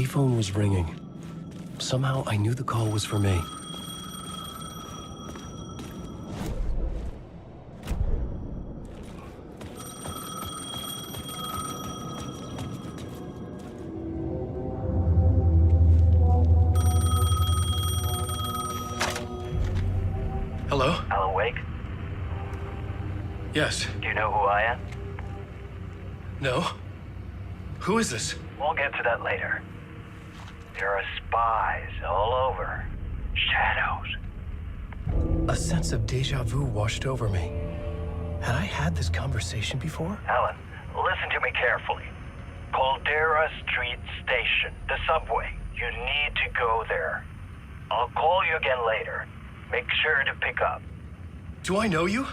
payphone was ringing. Somehow I knew the call was for me. Hello? Alan Wake? Yes. Do you know who I am? No? Who is this? We'll get to that later. There are spies all over. Shadows. A sense of deja vu washed over me. Had I had this conversation before? Alan, listen to me carefully. Caldera Street Station, the subway. You need to go there. I'll call you again later. Make sure to pick up. Do I know you?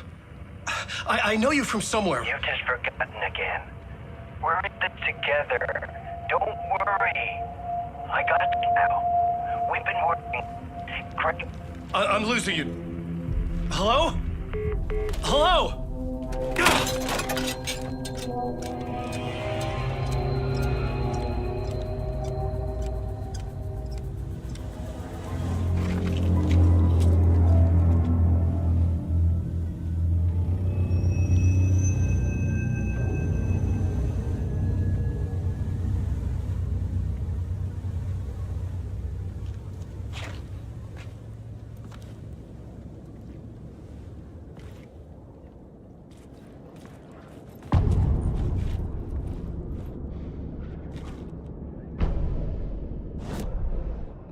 I know you from somewhere. You've just forgotten again. We're in this together. Don't worry. I got you now. We've been working. Great. I'm losing you. Hello? Hello?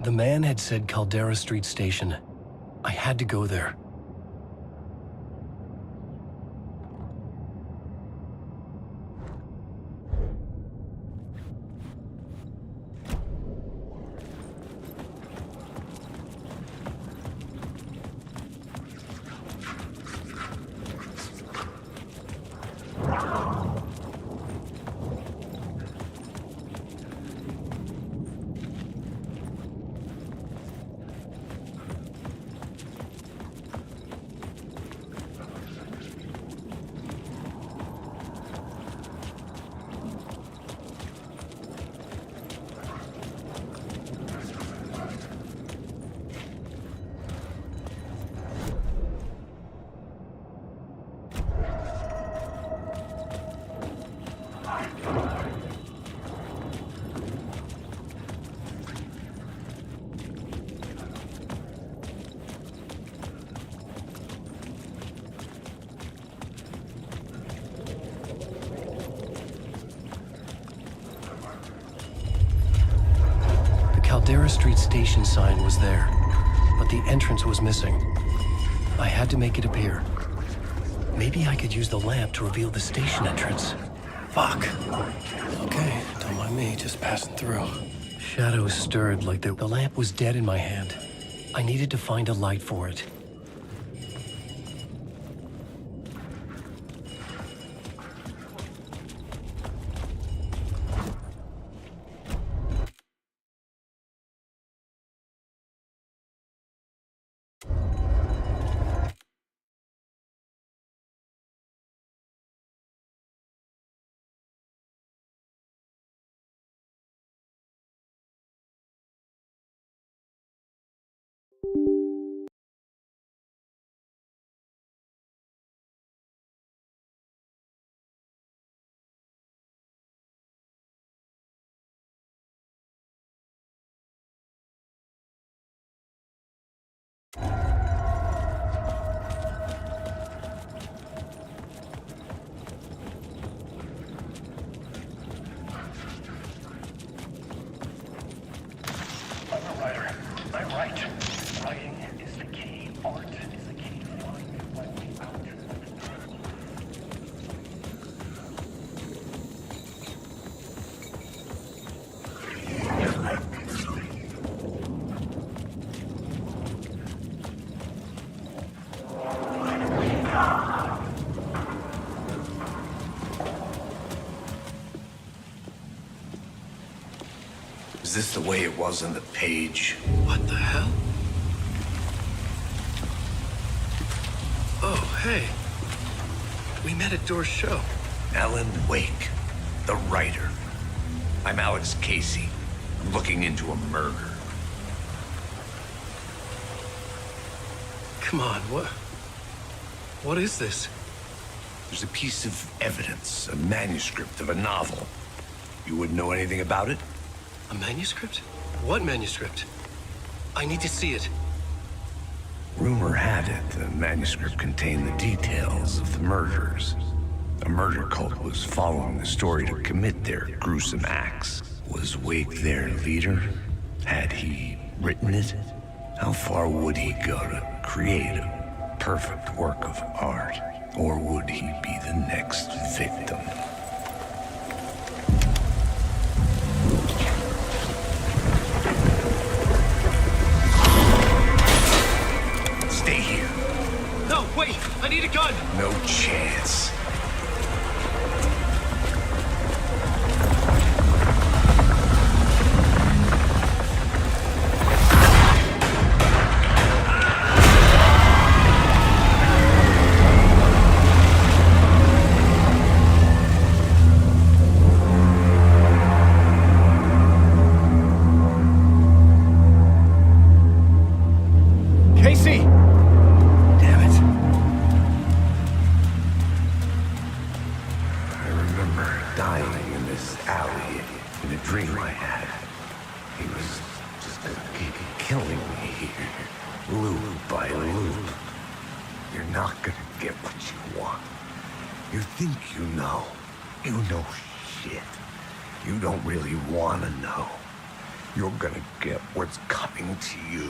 The man had said Caldera Street Station. I had to go there. Caldera Street Station sign was there, but the entrance was missing. I had to make it appear. Maybe I could use the lamp to reveal the station entrance. Fuck. Okay, don't mind me, just passing through. Shadows stirred like the lamp was dead in my hand. I needed to find a light for it. Is this the way it was on the page? What the hell? Oh, hey. We met at Door's show. Alan Wake, the writer. I'm Alex Casey. looking into a murder. Come on, what is this? There's a piece of evidence, a manuscript of a novel. You wouldn't know anything about it? A manuscript? What manuscript? I need to see it. Rumor had it the manuscript contained the details of the murders. A murder cult was following the story to commit their gruesome acts. Was Wake their leader? Had he written it? How far would he go to create a perfect work of art? Or would he be the next victim? Stay here. No, wait! I need a gun! No chance. Casey! Damn it. I remember dying in this alley in a dream I had. He was just killing me here, loop by loop. You're not gonna get what you want. You think you know. You know shit. You don't really want to know. You're gonna get what's coming to you.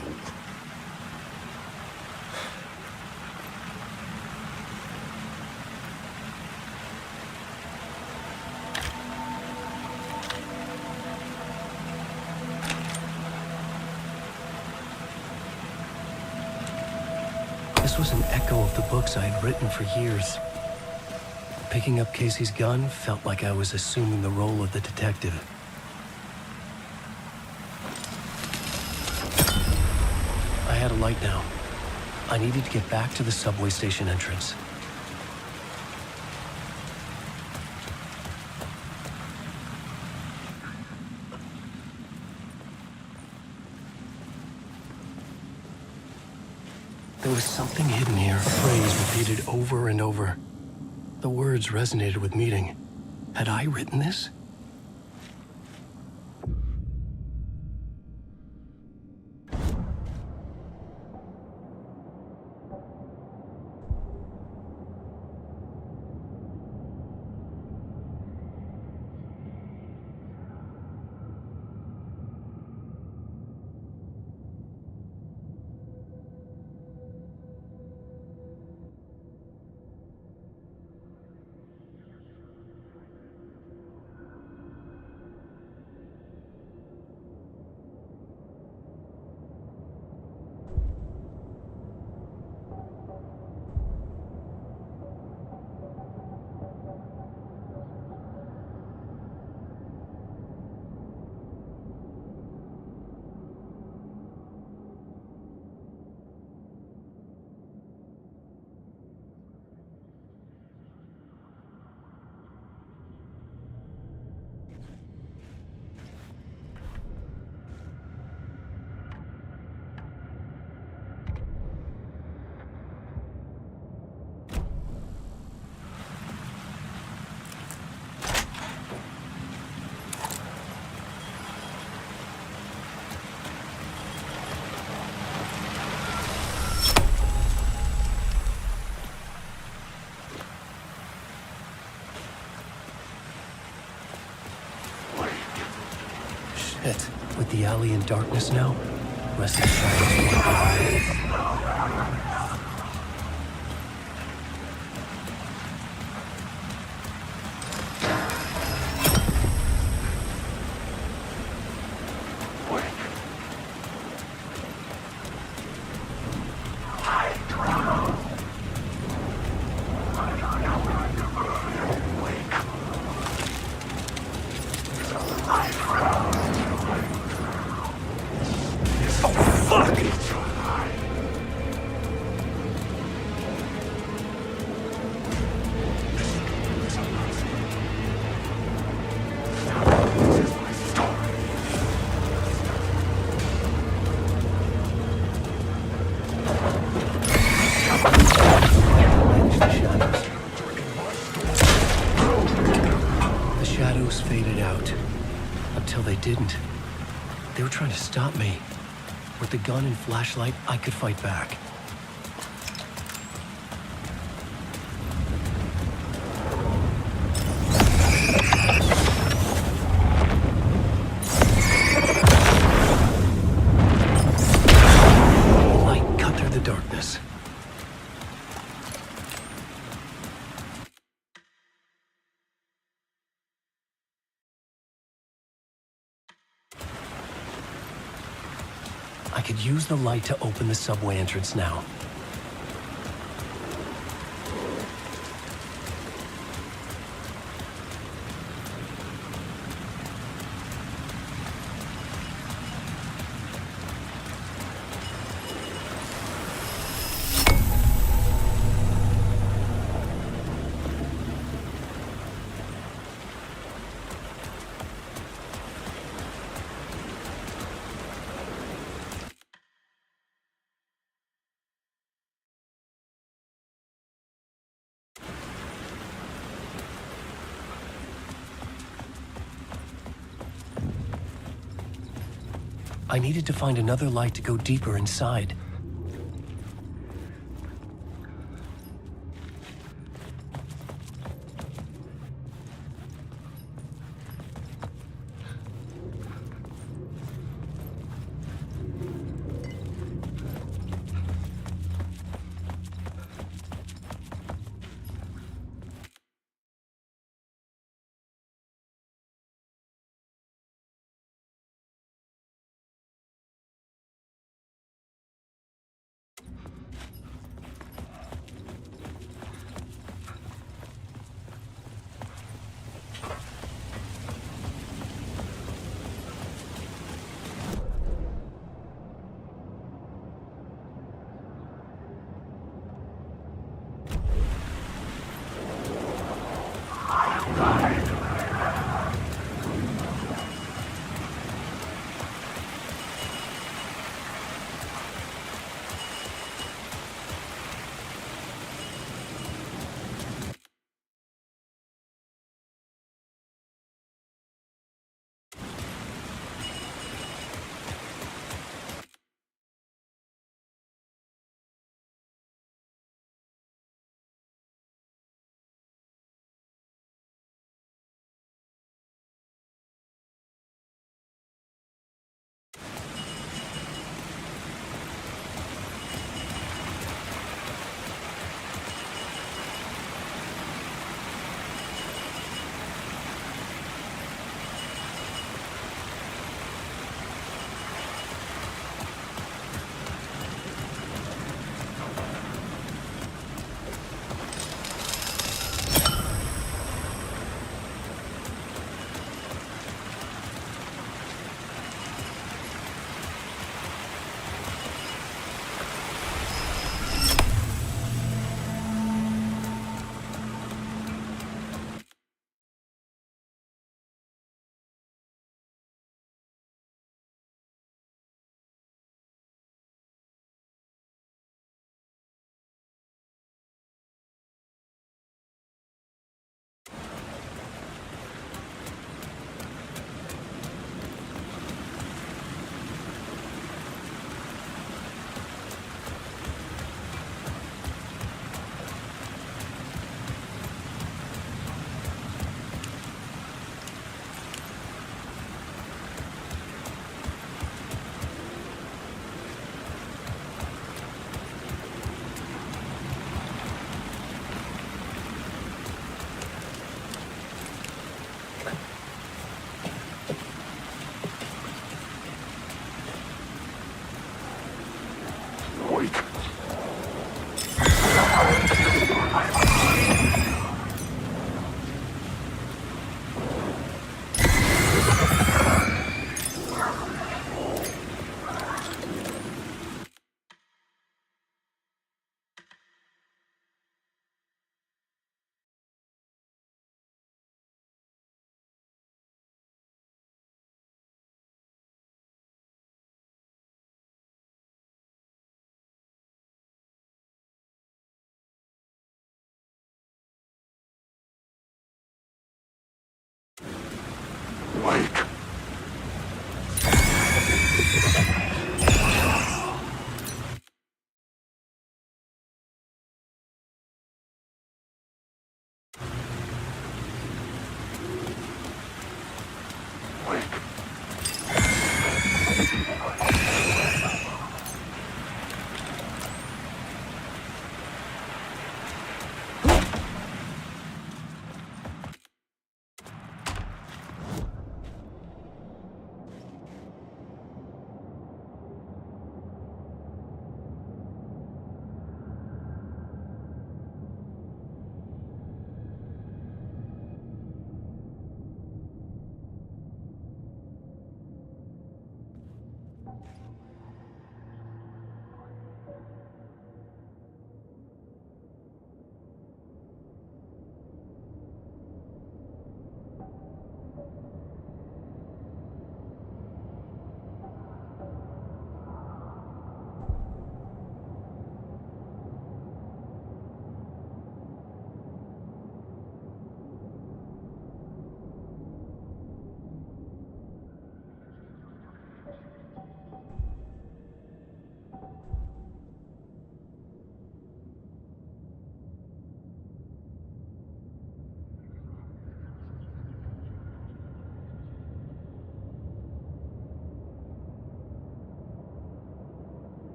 This was an echo of the books I had written for years. Picking up Casey's gun felt like I was assuming the role of the detective. I had a light now. I needed to get back to the subway station entrance. There was something hidden here, a phrase repeated over and over. The words resonated with meaning. Had I written this? Shit. With the alley in darkness now, rest in silence. until they didn't. They were trying to stop me. With the gun and flashlight, I could fight back. Light cut through the darkness. I could use the light to open the subway entrance now. I needed to find another light to go deeper inside.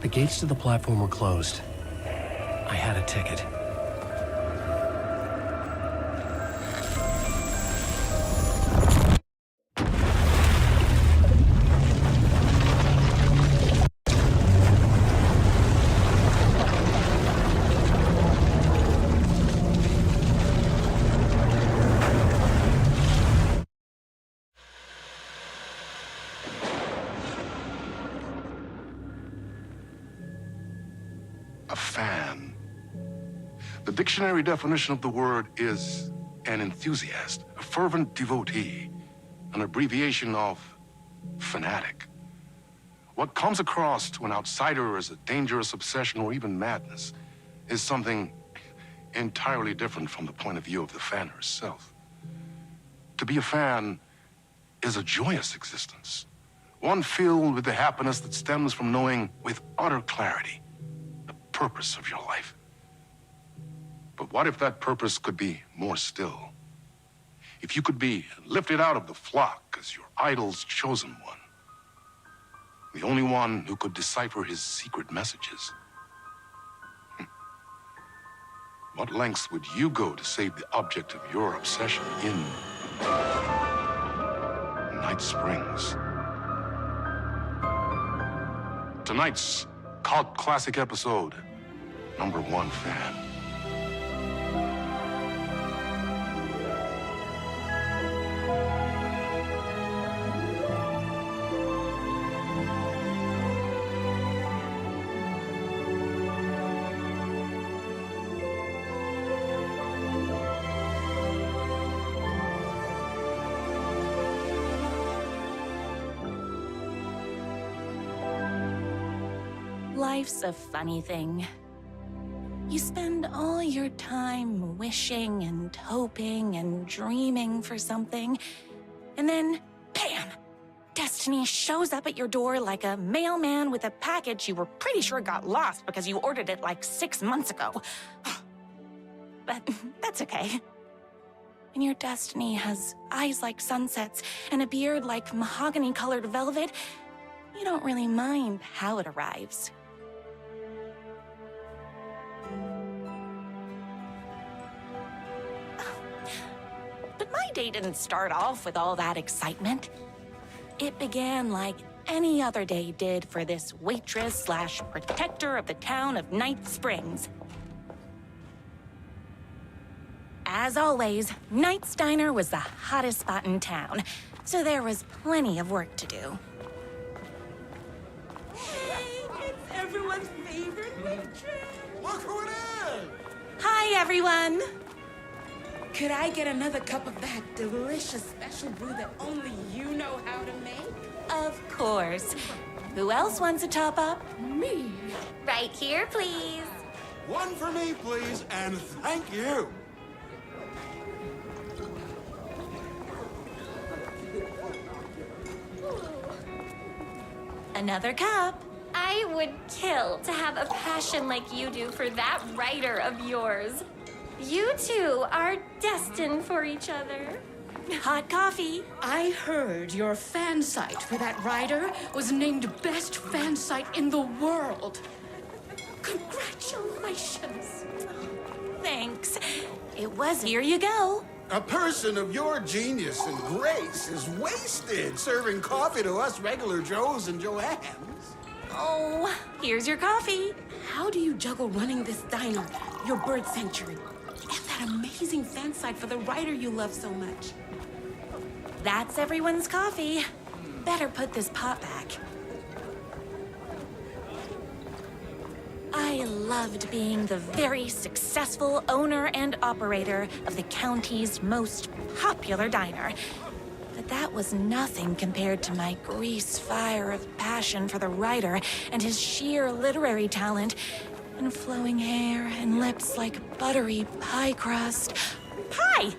The gates to the platform were closed. I had a ticket. A fan. The dictionary definition of the word is an enthusiast, a fervent devotee, an abbreviation of fanatic. What comes across to an outsider as a dangerous obsession or even madness is something entirely different from the point of view of the fan herself. To be a fan is a joyous existence, one filled with the happiness that stems from knowing with utter clarity the purpose of your life. But what if that purpose could be more still? If you could be lifted out of the flock as your idol's chosen one, the only one who could decipher his secret messages. What lengths would you go to save the object of your obsession in Night Springs? Tonight's cult classic episode, #1 Fan. Life's a funny thing. You spend all your time wishing and hoping and dreaming for something, and then, bam! Destiny shows up at your door like a mailman with a package you were pretty sure got lost because you ordered it like 6 months ago. But that's okay. When your destiny has eyes like sunsets and a beard like mahogany-colored velvet, you don't really mind how it arrives. But my day didn't start off with all that excitement. It began like any other day did for this waitress/protector of the town of Night Springs. As always, Knight's Diner was the hottest spot in town, so there was plenty of work to do. Hey, it's everyone's favorite waitress. Look who it is! Hi, everyone. Could I get another cup of that delicious special brew that only you know how to make? Of course. Who else wants a top up? Me. Right here, please. One for me, please, and thank you. Another cup. I would kill to have a passion like you do for that writer of yours. You two are destined for each other. Hot coffee. I heard your fan site for that writer was named best fan site in the world. Congratulations. Thanks. It was here you go. A person of your genius and grace is wasted serving coffee to us regular Joes and Joannes. Oh, here's your coffee. How do you juggle running this diner, your bird sanctuary, and that amazing fan site for the writer you love so much? That's everyone's coffee. Better put this pot back. I loved being the very successful owner and operator of the county's most popular diner. But that was nothing compared to my grease fire of passion for the writer and his sheer literary talent, and flowing hair and lips like buttery pie crust. Pie!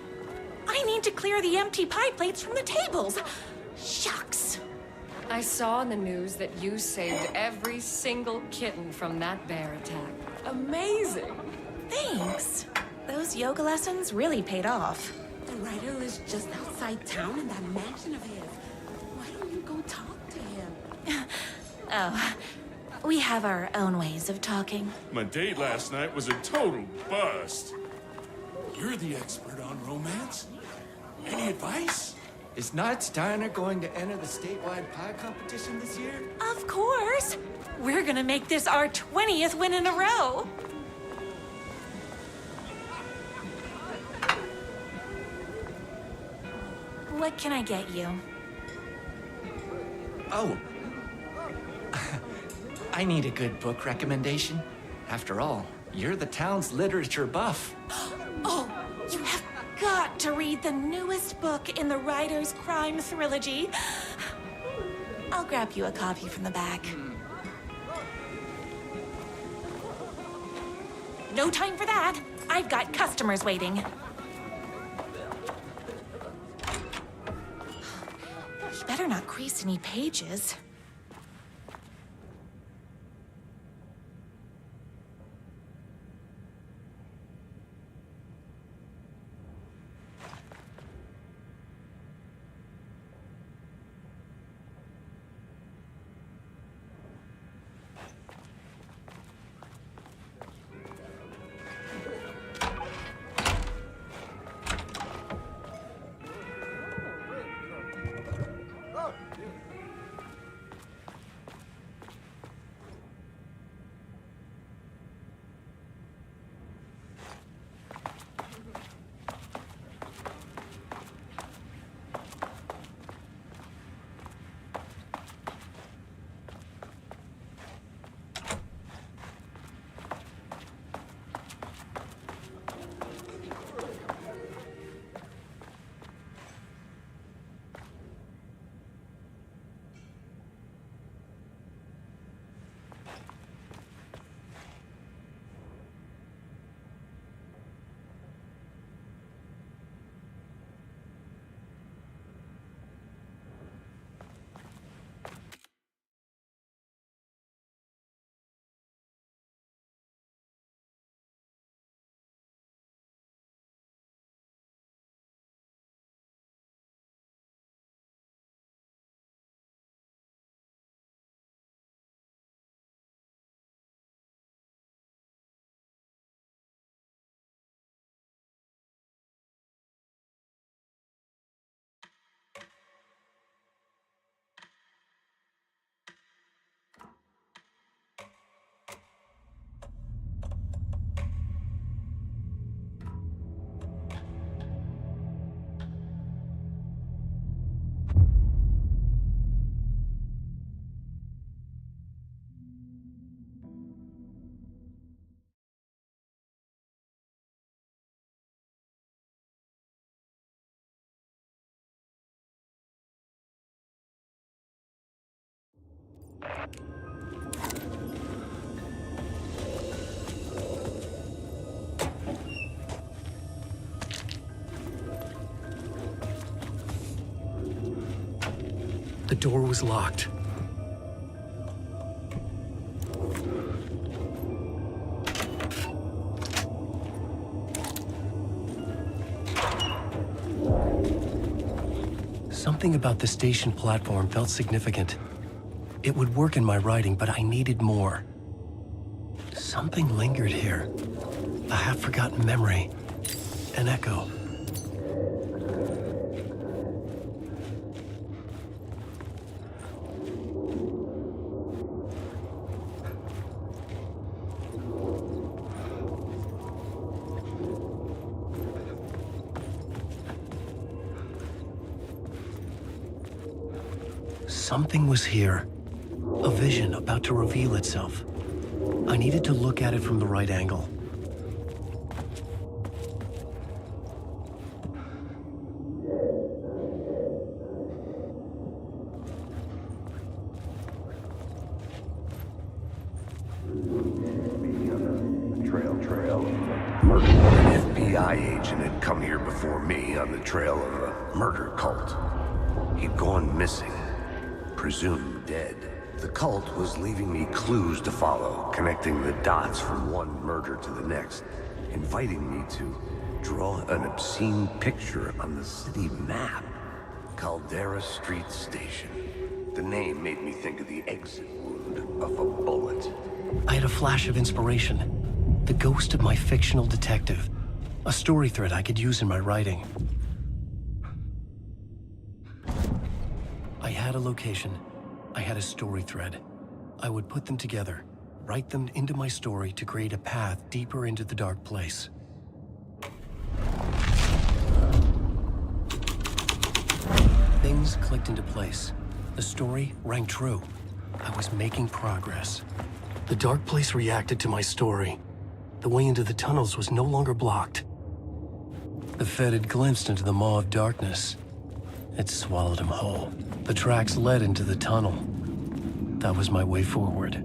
I need to clear the empty pie plates from the tables. Shucks. I saw in the news that you saved every single kitten from that bear attack. Amazing! Thanks. Those yoga lessons really paid off. The writer lives just outside town in that mansion of his. Why don't you go talk to him? Oh, We have our own ways of talking. My date last night was a total bust. You're the expert on romance. Any advice? Is Knight's Diner going to enter the statewide pie competition this year? Of course! We're gonna make this our 20th win in a row! What can I get you? Oh. I need a good book recommendation. After all, you're the town's literature buff. Oh, you have got to read the newest book in the Writer's Crime Trilogy. I'll grab you a copy from the back. No time for that. I've got customers waiting. You better not crease any pages. The door was locked. Something about the station platform felt significant. It would work in my writing, but I needed more. Something lingered here. A half-forgotten memory. An echo. Something was here. A vision about to reveal itself. I needed to look at it from the right angle. Trail. An FBI agent had come here before me on the trail of a murder cult. He'd gone missing, presumed dead. The cult was leaving me clues to follow, connecting the dots from one murder to the next, inviting me to draw an obscene picture on the city map. Caldera Street Station. The name made me think of the exit wound of a bullet. I had a flash of inspiration. The ghost of my fictional detective. A story thread I could use in my writing. I had a location. I had a story thread. I would put them together, write them into my story to create a path deeper into the dark place. Things clicked into place. The story rang true. I was making progress. The dark place reacted to my story. The way into the tunnels was no longer blocked. The Fed had glimpsed into the maw of darkness. It swallowed him whole. The tracks led into the tunnel. That was my way forward.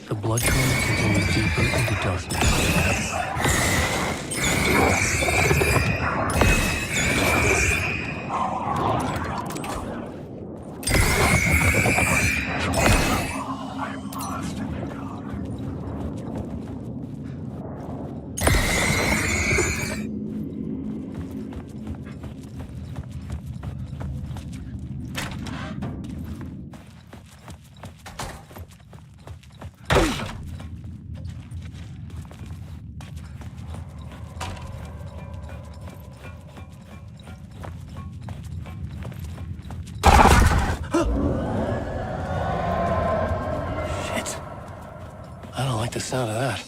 The blood trail continued deeper into darkness. I don't like the sound of that.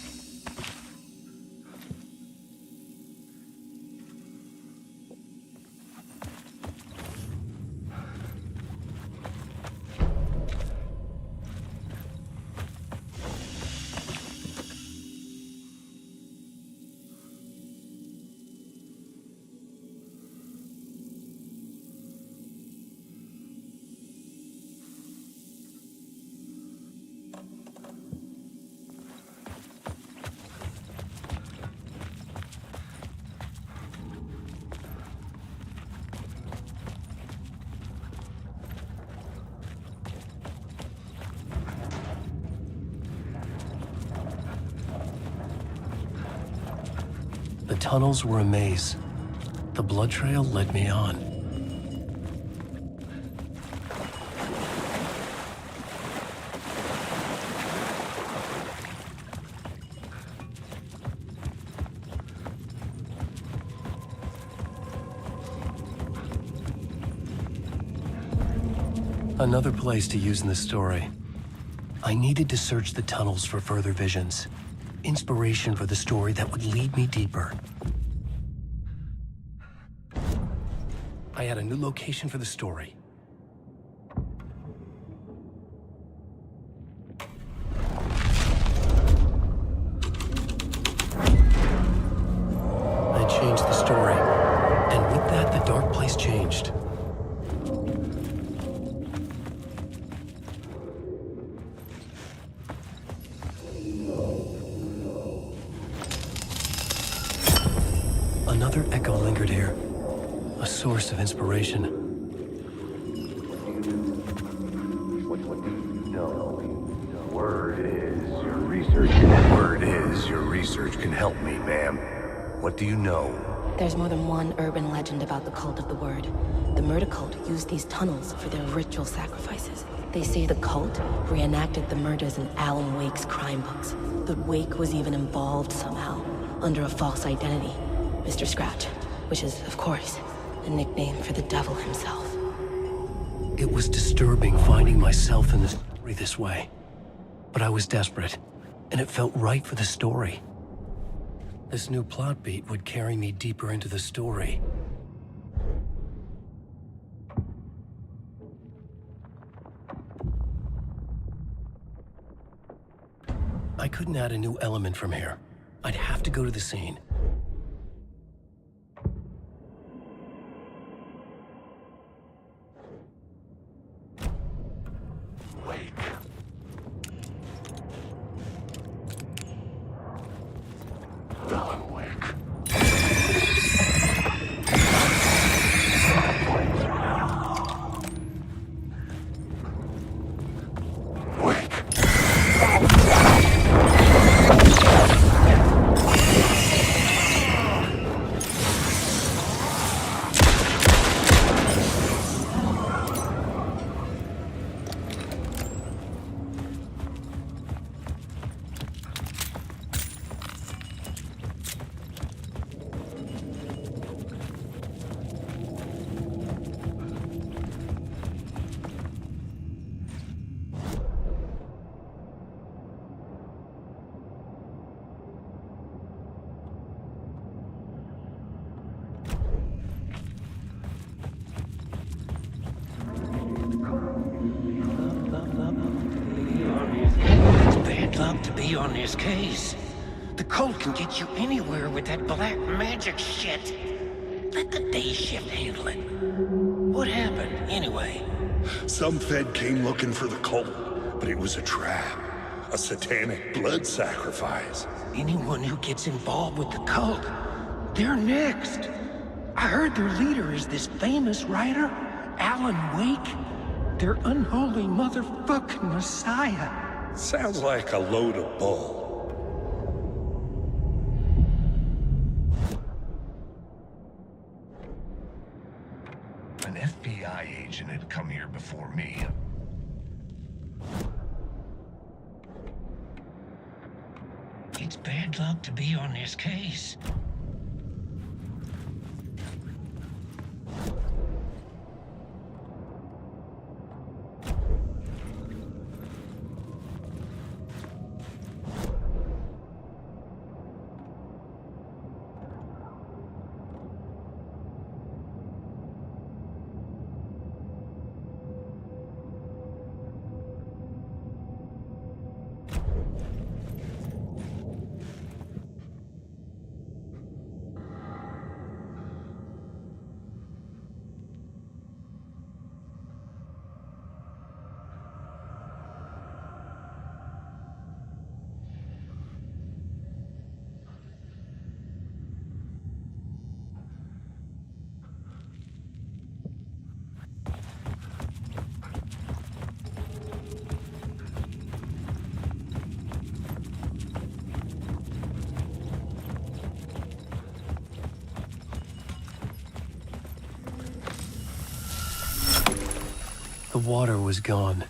The tunnels were a maze. The blood trail led me on. Another place to use in the story. I needed to search the tunnels for further visions. Inspiration for the story that would lead me deeper. I had a new location for the story. I changed the story, and with that, the dark place changed. Another echo lingered here, a source of inspiration. Word is your research can help me, ma'am. What do you know? There's more than one urban legend about the Cult of the Word. The murder cult used these tunnels for their ritual sacrifices. They say the cult reenacted the murders in Alan Wake's crime books. The Wake was even involved somehow, under a false identity. Mr. Scratch, which is, of course, a nickname for the devil himself. It was disturbing finding myself in the story this way. But I was desperate, and it felt right for the story. This new plot beat would carry me deeper into the story. I couldn't add a new element from here. I'd have to go to the scene. luck to be on this case. The cult can get you anywhere with that black magic shit. Let the day shift handle it. What happened, anyway? Some Fed came looking for the cult, but it was a trap. A satanic blood sacrifice. Anyone who gets involved with the cult, they're next. I heard their leader is this famous writer, Alan Wake. Their unholy motherfucking messiah. Sounds like a load of bull. An FBI agent had come here before me. It's bad luck to be on this case. The water was gone.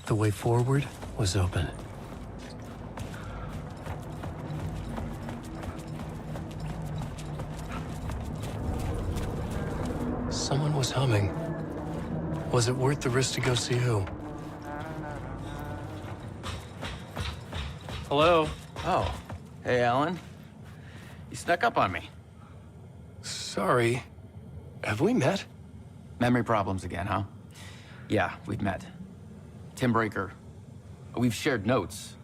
The way forward was open. Someone was humming. Was it worth the risk to go see who? Hello? Oh. Hey, Alan. You snuck up on me. Sorry. Have we met? Memory problems again, huh? Yeah, we've met. Tim Breaker. We've shared notes.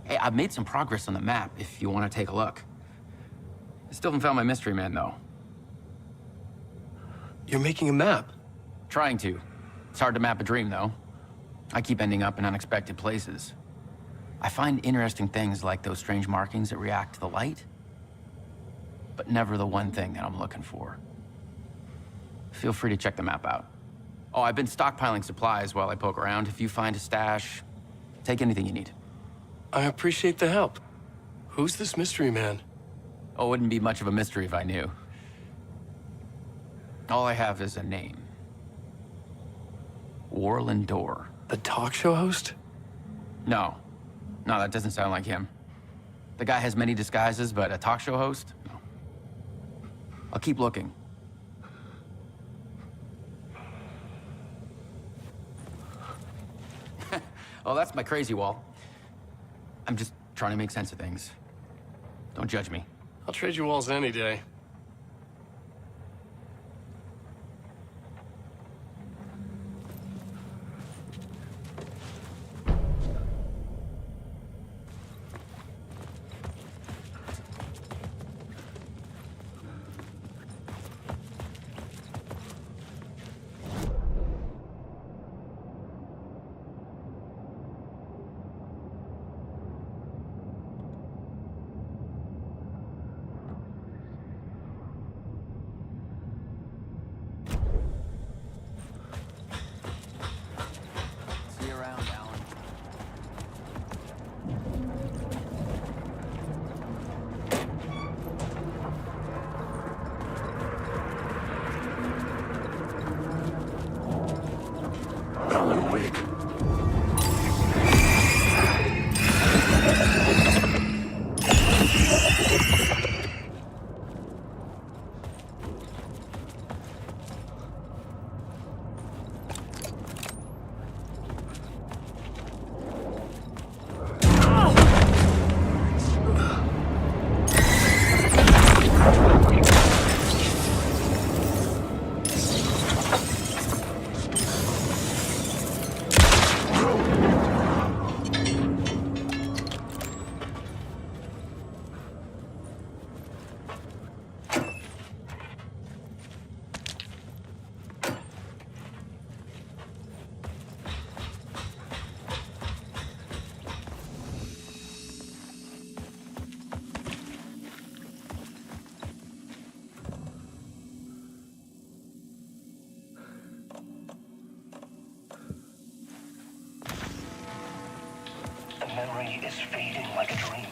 Hey, I've made some progress on the map if you want to take a look. I still haven't found my mystery man, though. You're making a map? Trying to. It's hard to map a dream, though. I keep ending up in unexpected places. I find interesting things like those strange markings that react to the light, but never the one thing that I'm looking for. Feel free to check the map out. Oh, I've been stockpiling supplies while I poke around. If you find a stash, take anything you need. I appreciate the help. Who's this mystery man? Oh, it wouldn't be much of a mystery if I knew. All I have is a name. Warlin Door. The talk show host? No. No, that doesn't sound like him. The guy has many disguises, but a talk show host? No. I'll keep looking. Oh, that's my crazy wall. I'm just trying to make sense of things. Don't judge me. I'll trade you walls any day. memory is fading like a dream.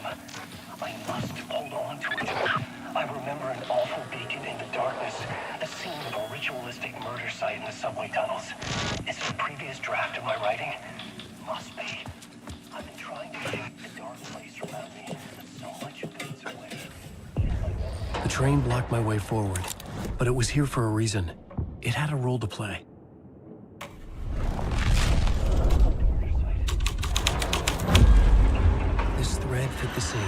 I must hold on to it. I remember an awful beacon in the darkness, the scene of a ritualistic murder site in the subway tunnels. Is it a previous draft of my writing? Must be. I've been trying to shake the dark place around me, but so much fades away. The train blocked my way forward, but it was here for a reason. It had a role to play. This thread fit the scene.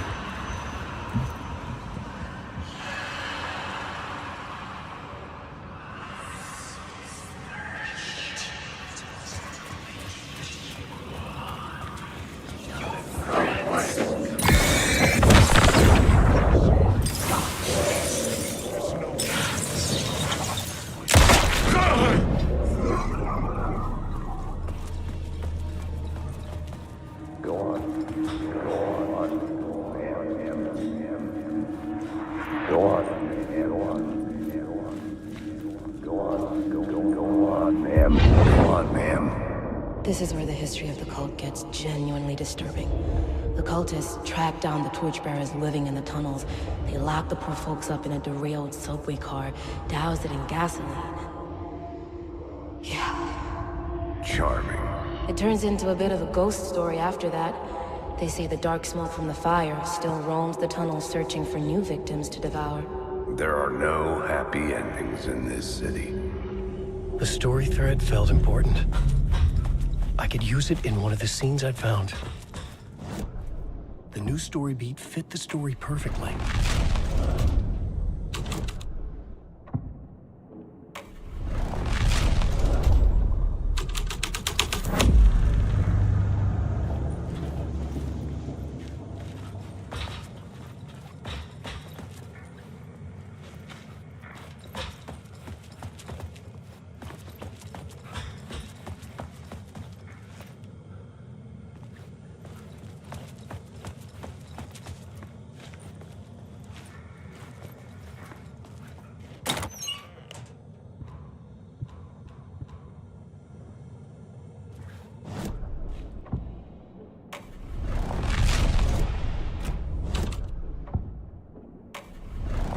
This is where the history of the cult gets genuinely disturbing. The cultists tracked down the torchbearers living in the tunnels. They locked the poor folks up in a derailed subway car, doused it in gasoline. Yeah. Charming. It turns into a bit of a ghost story after that. They say the dark smoke from the fire still roams the tunnels searching for new victims to devour. There are no happy endings in this city. The story thread felt important. I could use it in one of the scenes I'd found. The new story beat fit the story perfectly.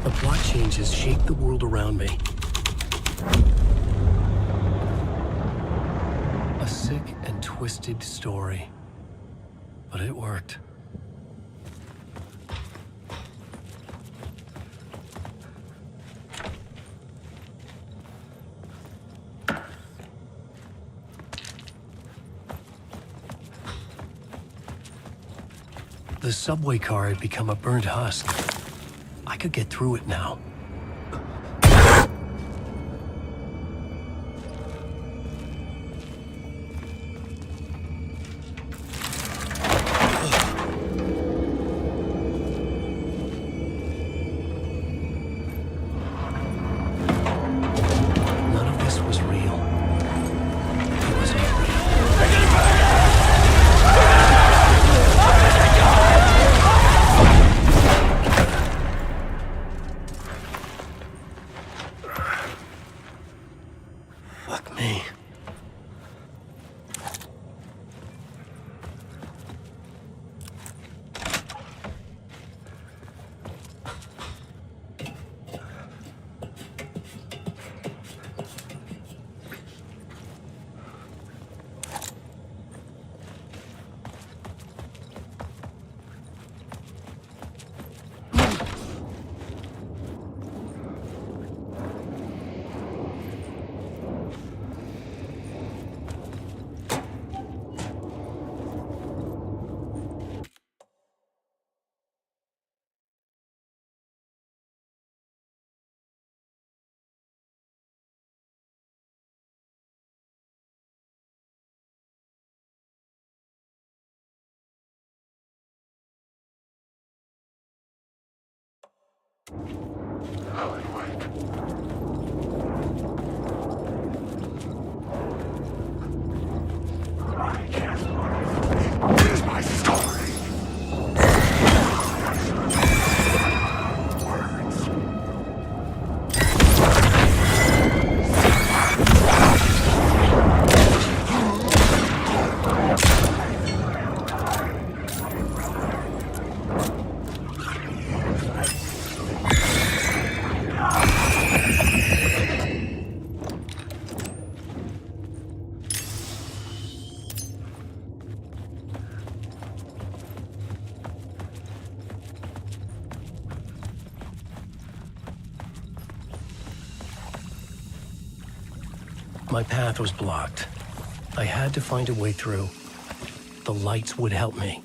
The plot changes shake the world around me. A sick and twisted story. But it worked. The subway car had become a burnt husk. I could get through it now. None of this was real. It was all real. Fuck me. Here's my story. My path was blocked. I had to find a way through. The lights would help me.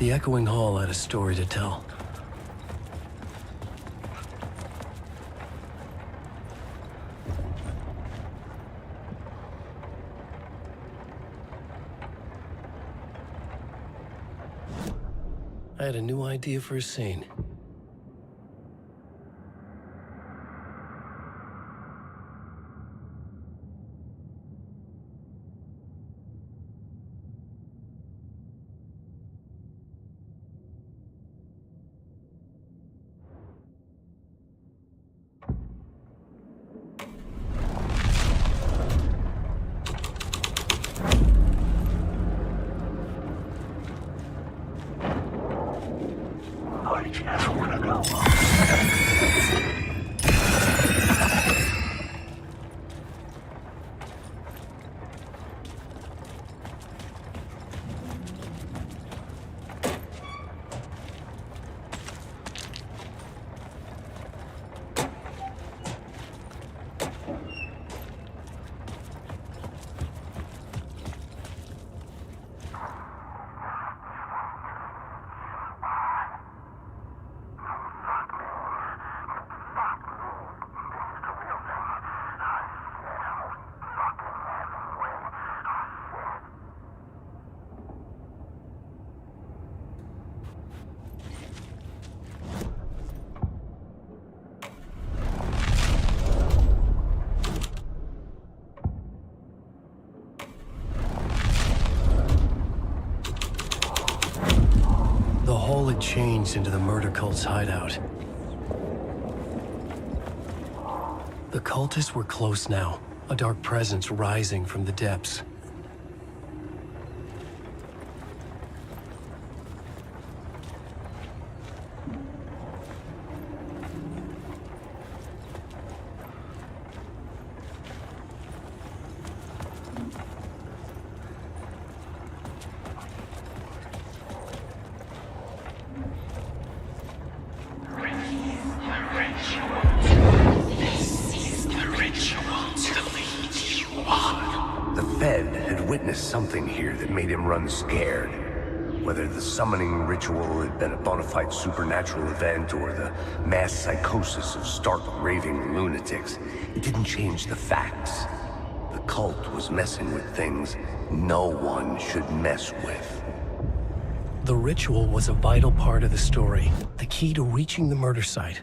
The echoing hall had a story to tell. I had a new idea for a scene. The hole had changed into the murder cult's hideout. The cultists were close now, a dark presence rising from the depths. Something here that made him run scared. Whether the summoning ritual had been a bona fide supernatural event or the mass psychosis of stark raving lunatics, it didn't change the facts. The cult was messing with things no one should mess with. The ritual was a vital part of the story, the key to reaching the murder site.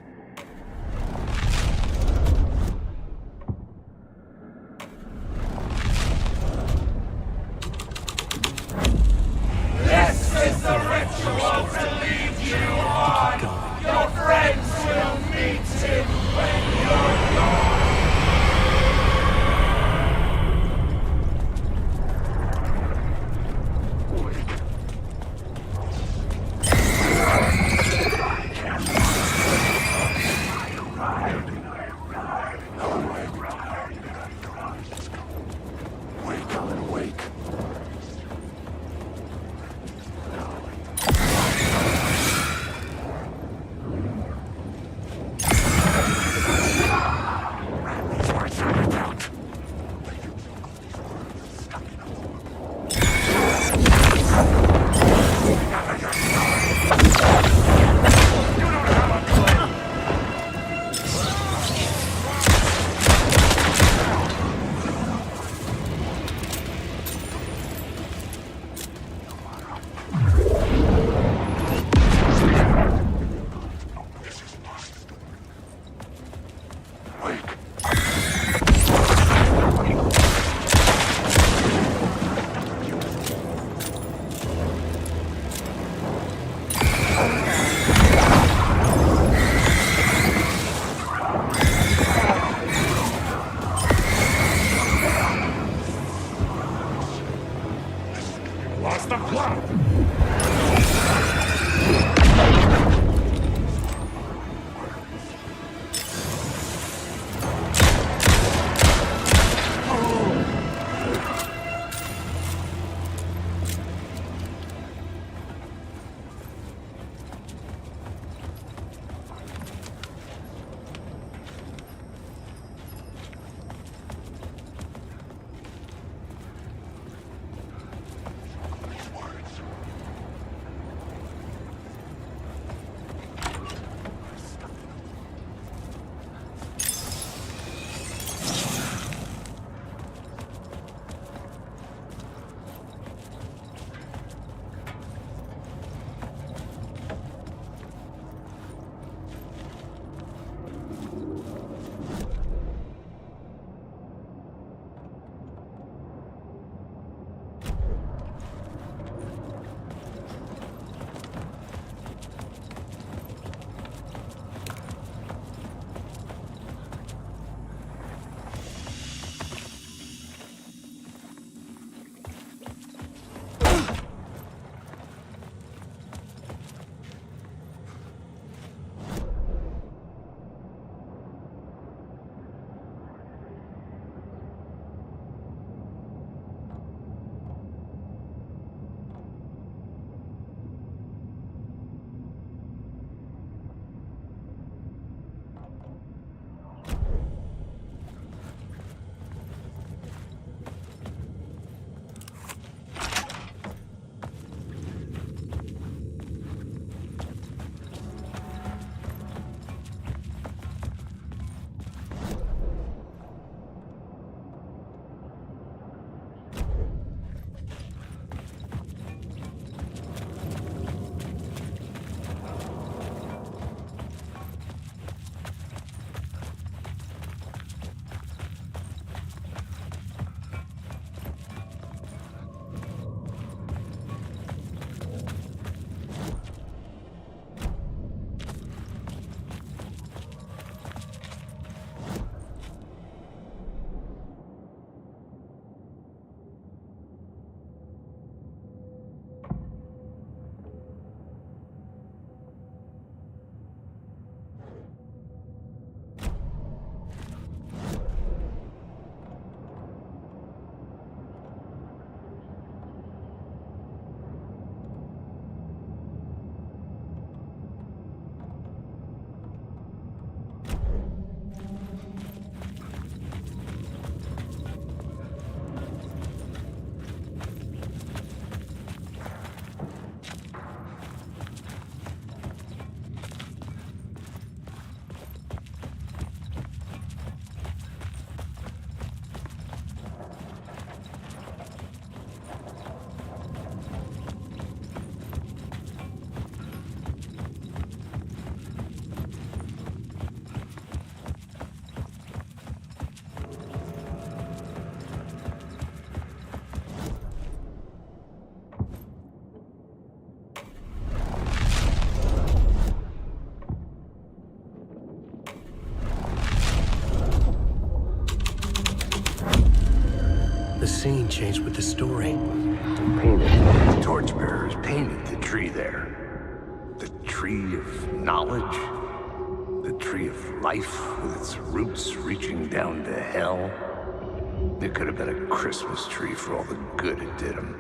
The scene changed with the story. The torchbearers painted the tree there. The tree of knowledge. The tree of life with its roots reaching down to hell. It could have been a Christmas tree for all the good it did him.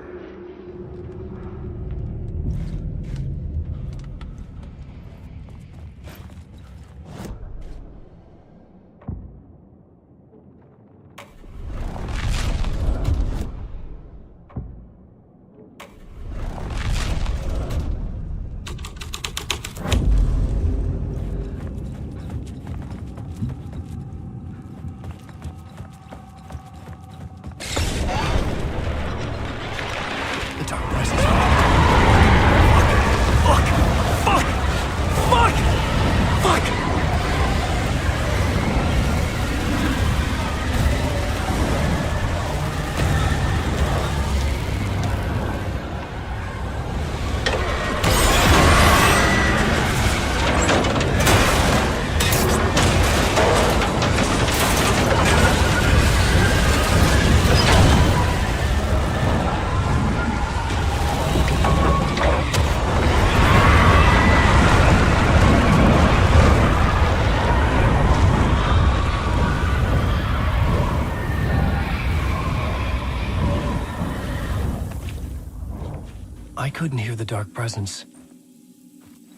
I couldn't hear the dark presence.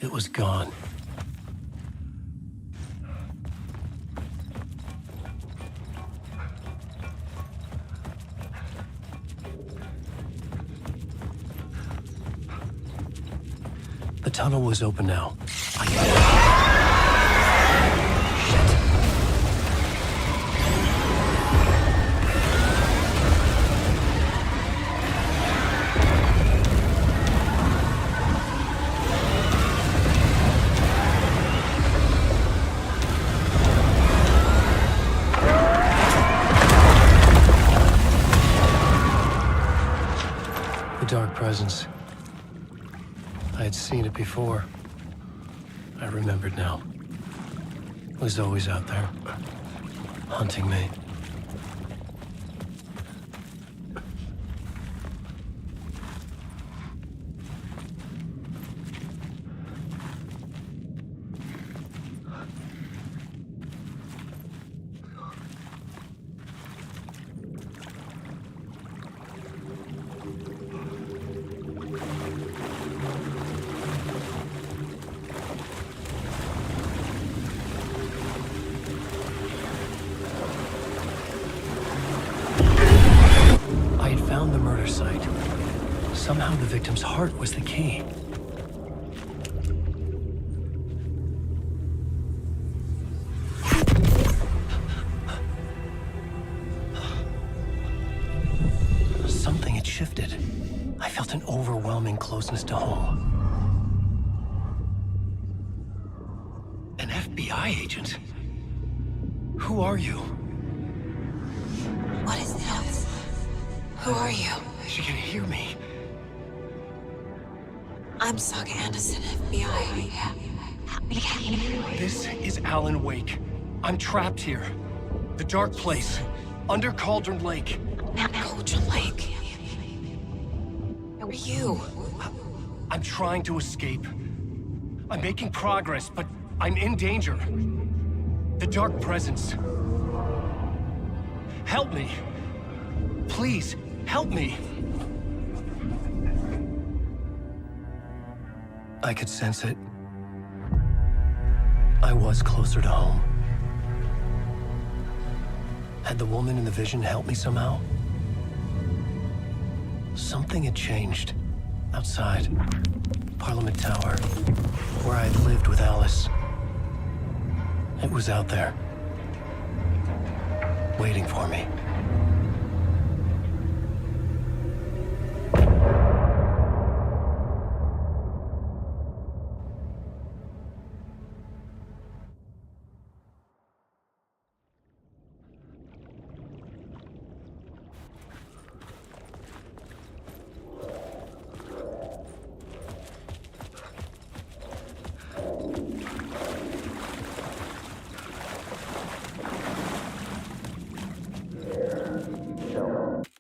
It was gone. The tunnel was open now. The dark presence. I had seen it before. I remembered now. It was always out there, hunting me. Found the murder site. Somehow the victim's heart was the key. Something had shifted. I felt an overwhelming closeness to home. An FBI agent? Who are you? What is this? Who are you? She can hear me. I'm Saga Anderson, FBI. This is Alan Wake. I'm trapped here. The dark place. Under Cauldron Lake. Cauldron Lake? Where are you? I'm trying to escape. I'm making progress, but I'm in danger. The dark presence. Help me. Please. Help me! I could sense it. I was closer to home. Had the woman in the vision helped me somehow? Something had changed. Outside. Parliament Tower. Where I had lived with Alice. It was out there. Waiting for me.